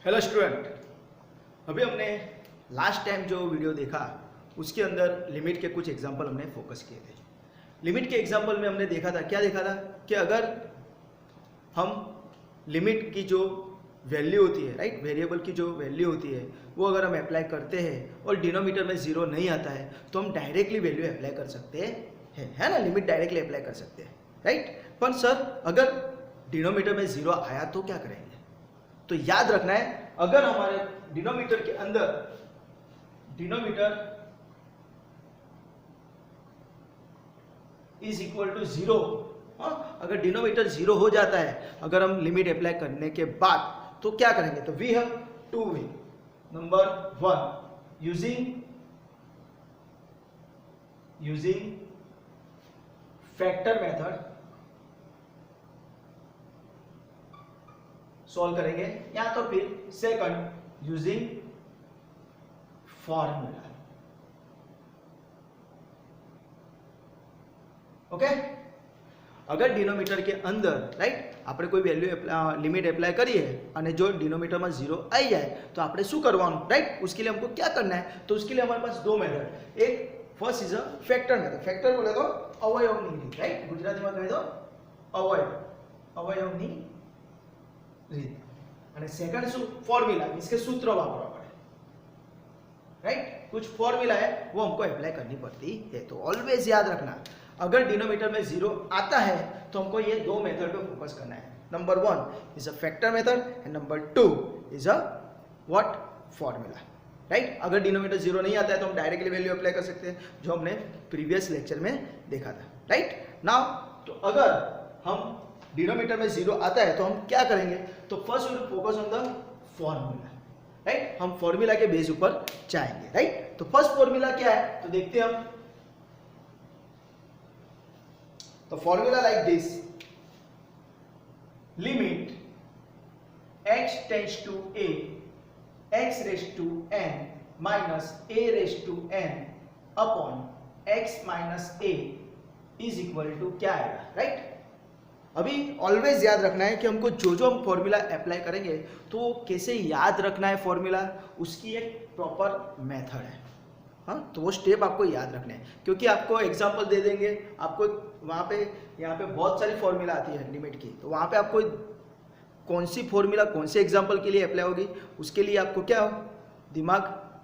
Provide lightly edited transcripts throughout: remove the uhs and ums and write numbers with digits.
Hello student, अभी हमने last time जो वीडियो देखा उसके अंदर लिमिट के कुछ एग्जांपल हमने फोकस किए थे। लिमिट के एग्जांपल में हमने देखा था, क्या देखा था कि अगर हम लिमिट की जो वैल्यू होती है, राइट, वेरिएबल की जो वैल्यू होती है वो अगर हम अप्लाई करते हैं और डिनोमीटर में जीरो नहीं आता है तो हम डायरेक्टली वैल्यू अप्लाई कर सकते हैं, है ना। लिमिट डायरेक्टली अप्लाई कर सकते हैं, राइट। पर सर अगर डिनोमीटर में जीरो आया तो क्या करेंगे? तो याद रखना है, अगर हमारे डिनोमीटर के अंदर denominator is equal to zero, अगर डिनोमीटर जीरो हो जाता है अगर हम लिमिट अप्लाई करने के बाद, तो क्या करेंगे? तो we have to way. Number one, using factor method solve करेंगे, या तो फिर सेकंड यूजिंग फॉर्मूला। ओके, अगर डिनोमीटर के अंदर, राइट, આપણે કોઈ વેલ્યુ લિમિટ એપ્લાય કરીએ અને જો डिनोमीटરમાં जीरो आई जाए तो આપણે શું કરવાનું, રાइट। उसके लिए हमको क्या करना है? तो उसके लिए हमारे पास दो मेथड, एक first is a factor method. Factor बोले तो अवयवनी રીત, राइट, ગુજરાતીમાં કહે તો અવયવની રીત। અને સેકंड શું? फॉर्मूला, मींस के सूत्र वापरवा पड़े, राइट। कुछ फॉर्मूला है वो हमको अप्लाई करनी पड़ती है। तो ऑलवेज याद रखना, अगर डिनोमीटर में जीरो आता है तो हमको ये दो मेथड पे फोकस करना है। Number one is a factor method and number two is a what? Formula, right. अगर डिनोमीटर जीरो नहीं आता है तो हम डायरेक्टली वैल्यू अप्लाई कर सकते हैं, जो हमने प्रीवियस लेक्चर में देखा था, राइट। नाउ तो अगर हम डिनोमीटर में जीरो आता है तो हम क्या करेंगे? तो first we will focus on the formula, right. हम फॉर्मूला के बेस ऊपर जाएंगे, राइट। तो फर्स्ट फॉर्मूला क्या है तो देखते हैं हम। तो formula like this, limit x tends to a x raise to n minus a raise to n upon x minus a is equal to क्या आएगा, राइट। अभी ऑलवेज याद रखना है कि हमको जो जो हम फॉर्मूला अप्लाई करेंगे तो कैसे याद रखना है फॉर्मूला, उसकी एक प्रॉपर मेथड है, हाँ। तो वो स्टेप आपको याद रखने हैं, क्योंकि आपको एग्जांपल दे देंगे, आपको वहाँ पे यहाँ पे बहुत सारी फॉर्मूला आती है लिमिट की, तो वहाँ पे आपको कौन सी फॉर्मूला कौन से एग्जांपल के लिए अप्लाई होगी उसके लिए आपको क्या हो, दिमाग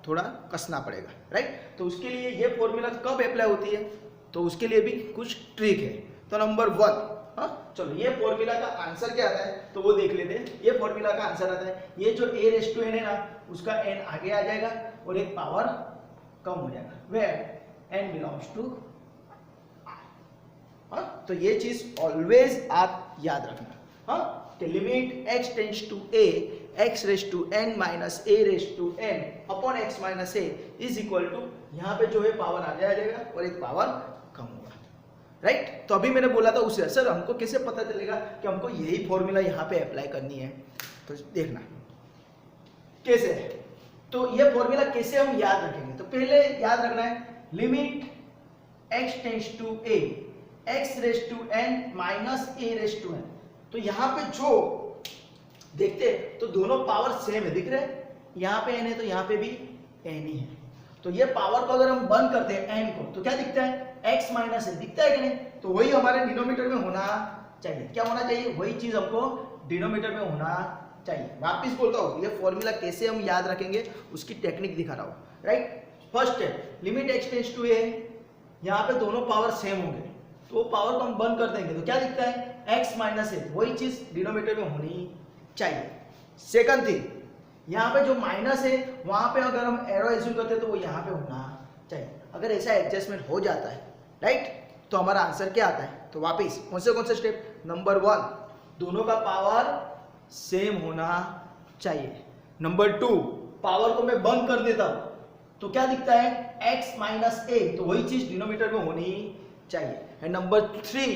थोड़ा कसना पड़ेगा, राइट। तो उसके लिए ये फॉर्मूला कब अप्लाई होती है तो उसके लिए भी कुछ ट्रिक है। तो नंबर वन, हाँ, चलो ये फॉर्मूला का आंसर क्या आता है तो वो देख लेते हैं। ये फॉर्मूला का आंसर आता है, ये जो a रेज़ टू n है ना, उसका n आगे आ जाएगा और एक पावर कम हो जाएगा, where n belongs to r, हाँ। तो ये चीज ऑलवेज आप याद रखना, हाँ, कि limit x tends to a x raise to n minus a raise to n upon x minus a is equal to, यहाँ पे जो है पावर आ जाएगा और एक पावर कम होगा, राइट। तो अभी मैंने बोला था उसे, सर हमको कैसे पता चलेगा कि हमको यही फॉर्मूला यहाँ पे अप्लाई करनी है? तो देखना कैसे है। तो ये फॉर्मूला कैसे हम याद रखेंगे? तो पहले याद रखना है, limit x tends to a x raise to n minus a raise to n। तो यहाँ पे जो देखते हैं तो दोनों पावर सेम है, दिख रहे हैं, यहाँ पे n है तो यहाँ पे भी n ही है। तो ये पावर को अगर हम बंद करते हैं n को तो क्या दिखता है? x माइनस है, दिखता है कि नहीं? तो वही हमारे डिनोमीटर में होना चाहिए। क्या होना चाहिए? वही चीज हमको डिनोमीटर में होना चाहिए। वापिस बोलता हूँ, ये फॉर्मूला कैसे हम याद रखेंगे उसकी टेक्निक दिखा रहा हूँ, right. First step, limit x tends to a, यहाँ पे दोनों पावर सेम होंगे तो पावर को हम बंद कर देंगे तो क्या दिखता है? x माइनस a, वही चीज डिनोमीटर में होनी चाहिए। सेकंड थिंग, यहाँ पे जो माइनस है वहां पे अगर हम एरो एज्यूम करते हैं तो वो यहाँ पे होना चाहिए। अगर ऐसा एडजस्टमेंट हो जाता है, राइट, तो हमारा आंसर क्या आता है? तो वापिस कौन से स्टेप? नंबर वन, दोनों का पावर सेम होना चाहिए। नंबर टू, पावर को मैं बंद कर देता हूं तो क्या दिखता है? x माइनस a, तो वही चीज डिनोमीटर में होनी चाहिए। एंड नंबर थ्री,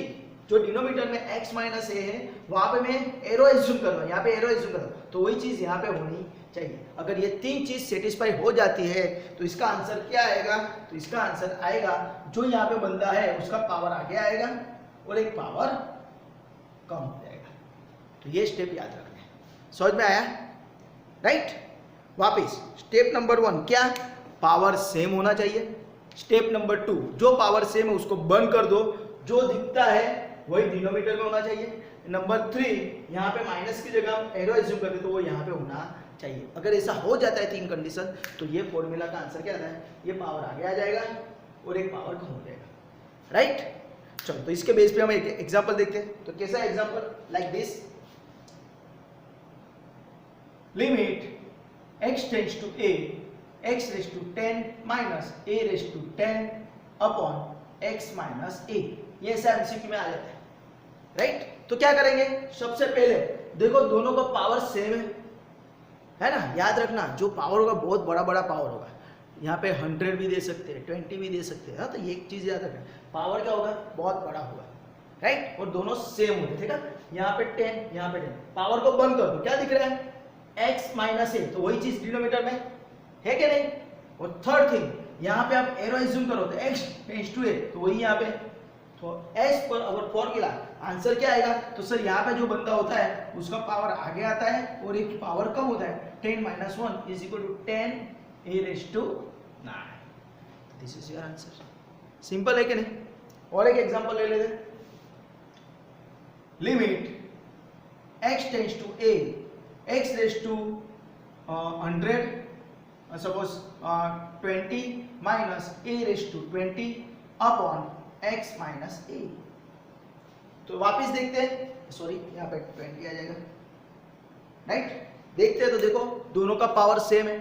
जो डिनोमीटर में x माइनस a है वहां पे मैं एरो एज्यूम कर रहा हूं, यहाँ पे एरो एज्यूम कर रहा हूं तो वही चीज यहाँ पे होनी चाहिए। अगर ये तीन चीज सेटिस्फाई हो जाती है तो इसका आंसर क्या आएगा? तो इसका आंसर आएगा, जो यहाँ पे बंदा है उसका पावर आगे आएगा और एक पावर कम हो जाएगा। तो ये स्टेप याद रखना है। समझ में आया? राइट। वापिस स्टेप नंबर 1 क्या, पावर सेम होना चाहिए। स्टेप नंबर 2 जो पावर सेम है उसको बंद कर दो, जो दिखता है वही डिनोमिनेटर में होना चाहिए। नंबर 3 यहाँ पे माइनस की जगह हम एरो एज्यूम करते तो वो यहाँ पे होना चाहिए। अगर ऐसा हो जाता है 3 कंडीशन तो ये फॉर्मूला का आंसर क्या आता है, ये पावर आगे आ जाएगा और एक पावर कम हो जाएगा, राइट। चलो तो इसके बेस पे हम एक एग्जांपल देखते हैं। तो कैसा example, like this, limit x tends to a x raise to 10 minus a raise to 10 upon x minus a, ये ऐसा एमसीक्यू में आ जाता है, राइट। तो क्या करेंगे, सबसे पहले देखो दोनों का पावर सेम है ना, याद रखना जो पावर होगा बहुत बड़ा बड़ा पावर होगा, यहाँ पे 100 भी दे सकते हैं, 20 भी दे सकते हैं, हाँ। तो ये एक चीज याद रखना, पावर क्या होगा, बहुत बड़ा होगा, राइट। और दोनों सेम होंगे, ठीक है। यहाँ पे 10, यहाँ पे 10, पावर को बंद कर दो, क्या दिख रहा है, x माइनस ए, तो वही चीज डिनोमिनेटर में है क्या नहीं। और थर्ड थिंग, यहाँ पे आप एरो एज्यूम करो तो x टेंड्स टू a, तो वही यहाँ पे, तो s पर अगर फॉर्मूला आंसर क्या आएगा, तो सर यहाँ पे जो बंदा होता है उसका पावर आगे आता है और एक पावर कम होता है, 10 minus 1 is equal to 10 a raise to 9। This is your answer. Simple है कि नहीं। और एक एग्जांपल ले लेते हैं, limit x tends to a x raise to 100 suppose 20 minus a raise to 20 upon x minus a। तो वापिस देखते हैं, सॉरी यहाँ पे 20 आ जाएगा, राइट। देखते हैं तो देखो दोनों का पावर सेम है,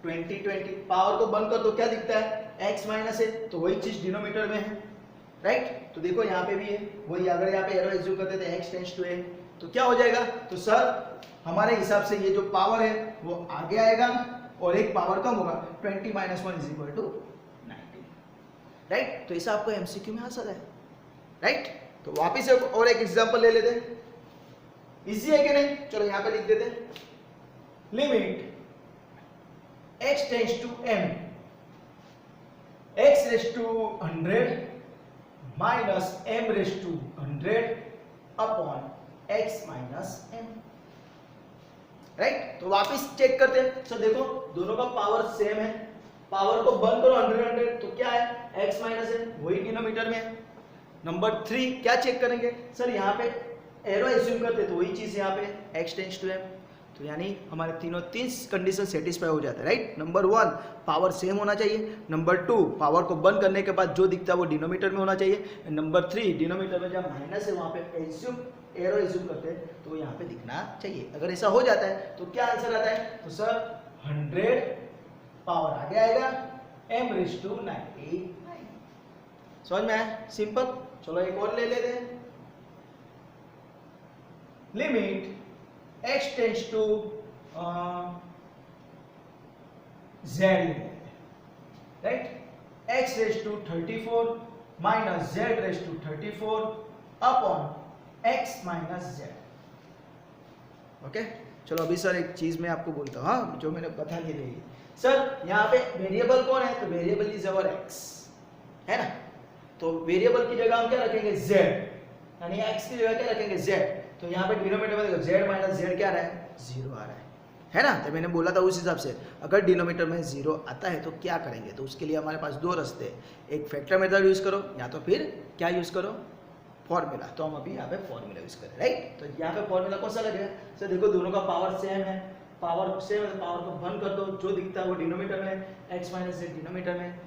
20 पावर को बंद कर दो, क्या दिखता है, x माइनस a, तो वही चीज डिनोमिनेटर में है, राइट। तो देखो यहाँ पे भी है वही, अगर यहाँ पे एरो एज्यूम करते थे x टेंड्स टू a, तो क्या हो जाएगा, तो सर हमारे हिसाब से ये जो पावर है वो आगे आएगा और एक पावर कम होगा, 20 minus 1 is equal to 19, right. तो ऐसा आपको एमसीक्यू में आ सकता है, राइट। तो वापिस और एक एग्जांपल ले लेते हैं, इजी है कि नहीं। चलो यहाँ पे लिख देते हैं, limit x tends to m x raise to 100 minus m raise to 100 upon x minus m, right. तो वापिस चेक करते हैं, सर देखो दोनों का पावर सेम है, पावर को बंद करो 100 तो क्या है, x माइनस m, वही डिनोमिनेटर में है। नंबर 3 क्या चेक करेंगे, सर यहाँ पे एरो एज्यूम करते तो वही चीज यहाँ पे x टेंड्स टू m, तो यानी हमारे तीन कंडीशन सेटिस्फाई हो जाता है, राइट। नंबर 1 पावर सेम होना चाहिए, नंबर 2 पावर को बंद करने के बाद जो दिखता है वो डिनोमिनेटर में होना चाहिए, नंबर 3 डिनोमिनेटर में जब माइनस है वहाँ पे एरो एज्यूम करते हैं तो यहाँ पे दिखना चाहिए। अगर ऐसा हो जाता है तो क्या आंसर आता है, तो सर 100 पावर आगे आएगा m रेज़ टू 99। समझ में आया, सिंपल। चलो एक और ले लेते हैं, limit x tends to z, right, x raise to 34 minus z raise to 34 upon x minus z, okay. चलो अभी सर एक चीज मैं आपको बोलता हूँ, हाँ, जो मैंने बता नहीं रही सर, यहाँ पे वेरिएबल कौन है, तो वेरिएबल इज अवर x, है ना। तो वेरिएबल की जगह हम क्या रखेंगे, z, यानी x की जगह क्या रखेंगे, z। तो यहाँ पे डिनोमिनेटर में देखो z माइनस z क्या आ रहा है, 0 आ रहा है ना। तो मैंने बोला था उस हिसाब से अगर डिनोमिनेटर में 0 आता है तो क्या करेंगे, तो उसके लिए हमारे पास 2 रास्ते हैं, एक फैक्टर मेथड यूज करो या तो फिर क्या यूज करो, फॉर्मूला। तो हम अभी यहाँ पे फॉर्मूला यूज करें, राइट। तो यहाँ पे फॉर्मूला कौन सा लगेगा, सर देखो दोनों का पावर सेम है, पावर सेम है, पावर को बंद कर दो, जो दिखता है वो डिनोमिनेटर में, x माइनस z डिनोमिनेटर में,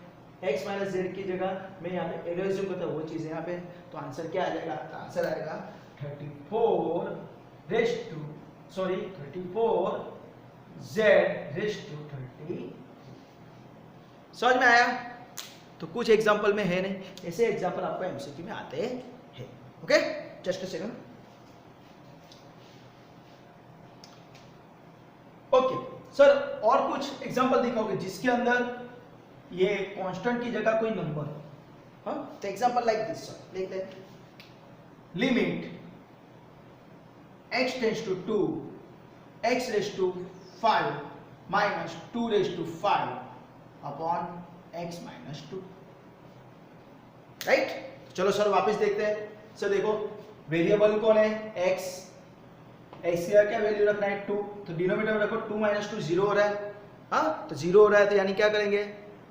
x माइनस z की जगह मैं यहाँ पे एरो एज्यूम करता हूँ वो चीज़ यहाँ पे, तो आंसर क्या आ जाएगा, आंसर आएगा 34 z रेज़ टू 30। समझ में आया। तो कुछ एग्जांपल में है नहीं, ऐसे एग्जांपल आपको एमसीक्यू में आते हैं, okay. Just a second, okay sir. और कुछ एग्जांपल दिखाओगे जिसके अंदर ये कांस्टेंट की जगह कोई नंबर हो, हाँ। तो एग्जांपल लाइक दिस सर देखते हैं, limit x tends to 2 x raise to 5 minus 2 raise to 5 upon x minus 2, right. चलो सर वापस देखते हैं, सर देखो वेरिएबल कौन है, x, एक्स का क्या वैल्यू रखना है 2, तो डिनोमिनेटर में रखो 2 माइनस 2 जीरो हो रहा है, हाँ तो जीरो हो रहा है, तो यानी क्या करेंगे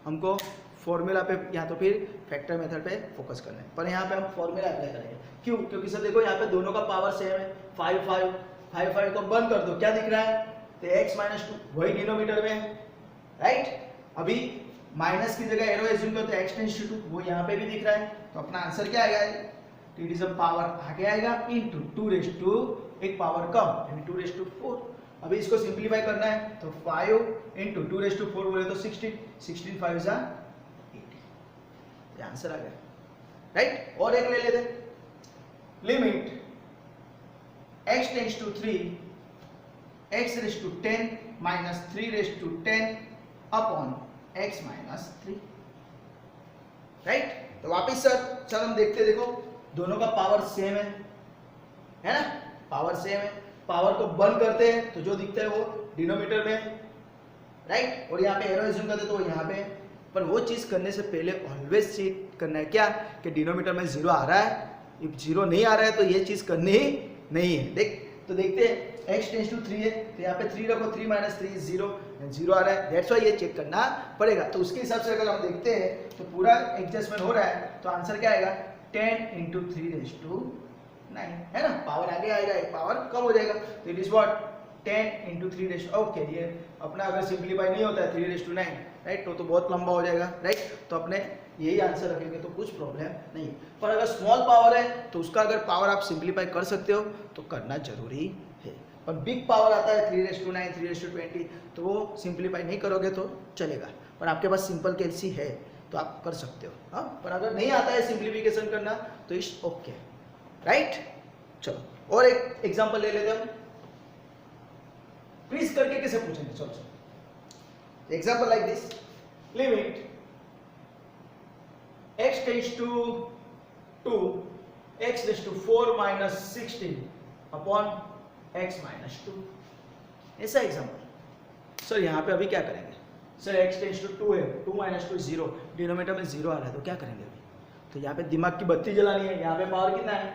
हमको फॉर्मूला पे या तो फिर फैक्टर मेथड पे फोकस करना है, पर यहाँ पे हम फॉर्मूला अप्लाई करेंगे। क्यों? क्योंकि सर देखो यहाँ पे दोनों का पावर सेम है, 5 5 5 5 को बंद कर दो, क्या दिख रहा है? तो x माइनस 2 वही डिनोमिनेटर में है, राइट। अभी माइनस की जगह एरो एज्यूम करते हैं x टेंस टू 2, वो यहाँ पे भी दिख रहा है, तो अपना आंसर क्या आएगा? टी डी सब पावर आगे आएगा इनटू 2 रेज़ टू एक पावर कम यानी 2 रेज़ टू 4। अभी इसको सिंपलीफाई करना है, तो 5 इंटू 2 रेज़ टू 4 बोले तो 16, 16 5 जा 80, ये आंसर आ गया, राइट। और एक ले लेते हैं, limit x tends to 3 x raise to 10 minus 3 raise to 10 upon x minus 3, right. तो वापिस सर हम देखते, देखो दोनों का पावर सेम है ना, पावर सेम है, पावर को बंद करते हैं तो जो दिखता है वो डिनोमिनेटर में, राइट। और यहाँ पे एरो एज्यूम करते तो यहाँ पे, पर वो चीज करने से पहले ऑलवेज चेक करना है क्या कि डिनोमिनेटर में जीरो आ रहा है, जीरो नहीं आ रहा है तो ये चीज करनी ही नहीं है। देख तो देखते हैं x टेंस टू 3 है, तो यहाँ पे 3 रखो, 3 माइनस 3 जीरो, जीरो आ रहा है, दैट्स व्हाई ये चेक करना पड़ेगा। तो उसके हिसाब से अगर हम देखते हैं तो पूरा एडजस्टमेंट हो रहा है, तो आंसर क्या आएगा? 10 इंटू 3 रेज़ टू 9, है ना, पावर आगे आएगा, एक पावर कम हो जाएगा, तो it is what 10 into 3 raise to, okay. ये अपना अगर सिंप्लीफाई नहीं होता है 3 रेज़ टू 9, राइट, तो बहुत लंबा हो जाएगा, राइट। तो अपने यही आंसर रखेंगे तो कुछ प्रॉब्लम नहीं। पर अगर स्मॉल पावर है तो उसका अगर पावर आप सिंप्लीफाई कर सकते हो तो करना जरूरी है। पर बिग पावर आता है 3 रेज़ टू 9, 3 रेज़ टू 20, तो वो सिंप्लीफाई नहीं करोगे तो चलेगा, पर आपके पास सिंपल कैलसी है तो आप कर सकते हो, हाँ। पर अगर नहीं आता है सिंप्लीफिकेशन करना तो इट्स ओके, राइट। चलो और एक एग्जांपल ले लेते हैं, प्लीज करके कैसे पूछेंगे, चलो example like this, limit x tends to 2 x raise to 4 minus 16 upon x minus 2, ऐसा एग्जांपल। सर यहाँ पे अभी क्या करेंगे? सर x टेंस टू 2 है, 2 माइनस 2 जीरो, डिनोमिनेटर में जीरो आ रहा है, तो क्या करेंगे अभी? तो यहाँ पे दिमाग की बत्ती जलानी है, यहाँ पे पावर कितना है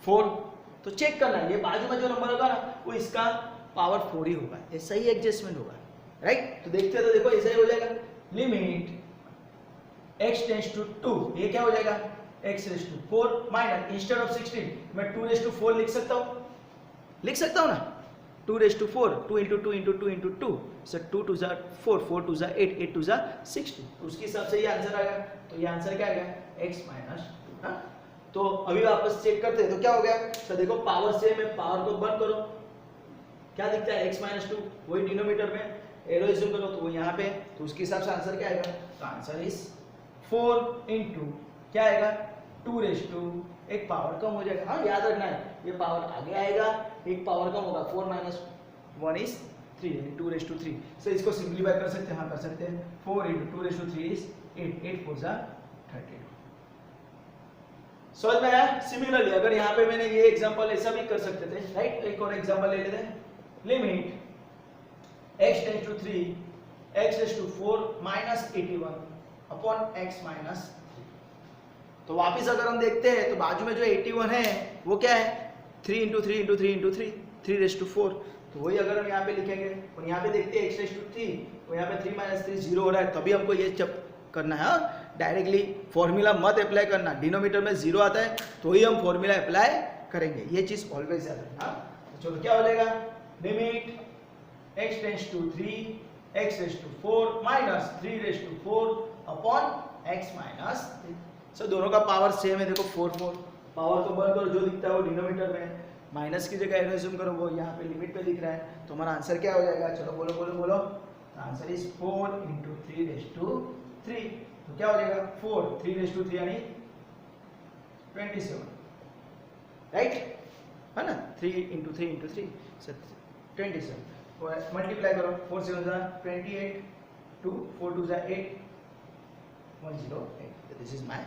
4, तो चेक करना है ये बाजू में जो नंबर होगा ना वो इसका पावर 4 ही होगा, ऐसा ही एडजस्टमेंट होगा, राइट। तो देखते हैं, तो देखो ऐसा ही हो जाएगा, लिमिट x टेंस टू 2, ये क्या हो जाएगा x raise to 4 minus, instead of 16 मैं 2 रेज़ टू 4 लिख सकता हूँ ना, 2 raise to 4, 2 into 2 into 2 into 2, सर 2 टू जा 4, 4 टू जा 8, 8 टू जा 16, तो उसके हिसाब से ये आंसर आएगा। तो ये आंसर क्या आएगा x माइनस 2, हाँ। तो अभी वापस चेक करते हैं, तो क्या हो गया सर? देखो पावर सेम है, पावर को बंद करो, क्या दिखता है x माइनस 2, वही डिनोमिनेटर में, एरो एज्यूम करो तो वो यहाँ पे, तो उसके हिसाब से आंसर क्या आएगा? तो आंसर इज 4 इंटू क्या आएगा 2 रेज़ टू एक पावर कम हो जाएगा, हाँ याद रखना है ये पावर आगे आएगा, एक पावर कम होगा, 4 माइनस 1 इज 3, 2 रेज़ टू 3। सो इसको सिंप्लीफाई कर सकते हैं, हाँ कर सकते हैं, 4 इंटू 2 रेज़ टू 3 इज 8, 8 4 जा 32। समझ में आया? सिमिलरली अगर यहाँ पे मैंने ये एग्जांपल ऐसा भी कर सकते थे, राइट। एक और एग्जांपल ले लेते हैं, limit x tends to 3 x raise to 4 minus 81 upon x minus 3। तो वापिस अगर हम देखते हैं तो बाजू में जो 81 है वो क्या है 3 into 3 into 3 into 3, 3 raise to 4, तो वही अगर हम यहाँ पे लिखेंगे और यहाँ पे देखते हैं x रेज़ टू 3, तो यहाँ पे 3 माइनस 3 जीरो हो रहा है, तभी हमको ये जब करना है, डायरेक्टली फॉर्मूला मत अप्लाई करना, डिनोमिनेटर में जीरो आता है तो ही हम फॉर्मूला अप्लाई करेंगे, ये चीज ऑलवेज याद रखना। तो चलो क्या हो जाएगा, limit x tends to 3 x raise to 4 minus 3 raise to 4 upon x minus 3। So दोनों का पावर सेम है, देखो 4 4, पावर को बंद करो, जो दिखता है वो डिनोमिनेटर में, माइनस की जगह एरो एज्यूम करो, वो यहाँ पे लिमिट पे दिख रहा है, तो हमारा आंसर क्या हो जाएगा? चलो बोलो बोलो बोलो, answer is 4 into 3 raise to 3, तो क्या हो जाएगा 4, 3 रेज़ टू 3 यानी 27, राइट, है ना, 3 इंटू 3 इंटू 3 27, मल्टीप्लाई करो, 4 7 जा 28, 2 4 2 जा 8, 108, this is my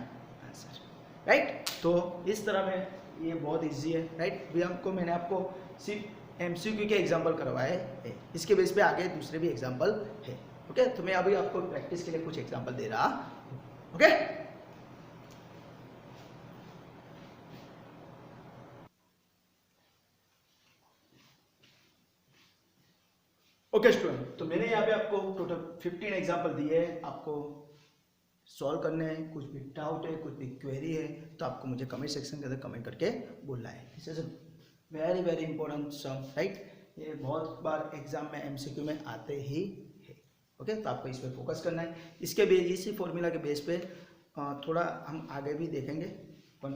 answer, right. तो इस तरह में ये बहुत इजी है, राइट। भी हमको मैंने आपको सिर्फ एमसीक्यू के एग्जांपल करवाए हैं, इसके बेस पे आगे दूसरे भी एग्जांपल है, ओके। तो मैं अभी आपको प्रैक्टिस के लिए कुछ एग्जांपल दे रहा हूँ, ओके। ओके स्टूडेंट, तो मैंने यहाँ पे आपको टोटल 15 एग्जाम्पल दिए हैं, आपको सॉल्व करने हैं। कुछ भी डाउट है, कुछ भी क्वेरी है तो आपको मुझे कमेंट सेक्शन के अंदर कमेंट करके बोलना है। This is very very important sum, right. ये बहुत बार एग्जाम में एमसीक्यू में आते ही है। ओके, तो आपको इस पर फोकस करना है। इसके बेस, इसी फॉर्मूला के बेस पे थोड़ा हम आगे भी देखेंगे, पर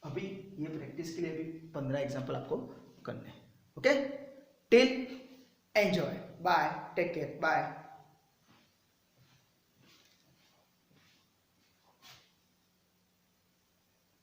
अभी ये प्रैक्टिस के लिए भी 15 एग्जाम्पल आपको करने हैं। Okay, till enjoy, bye, take care, bye.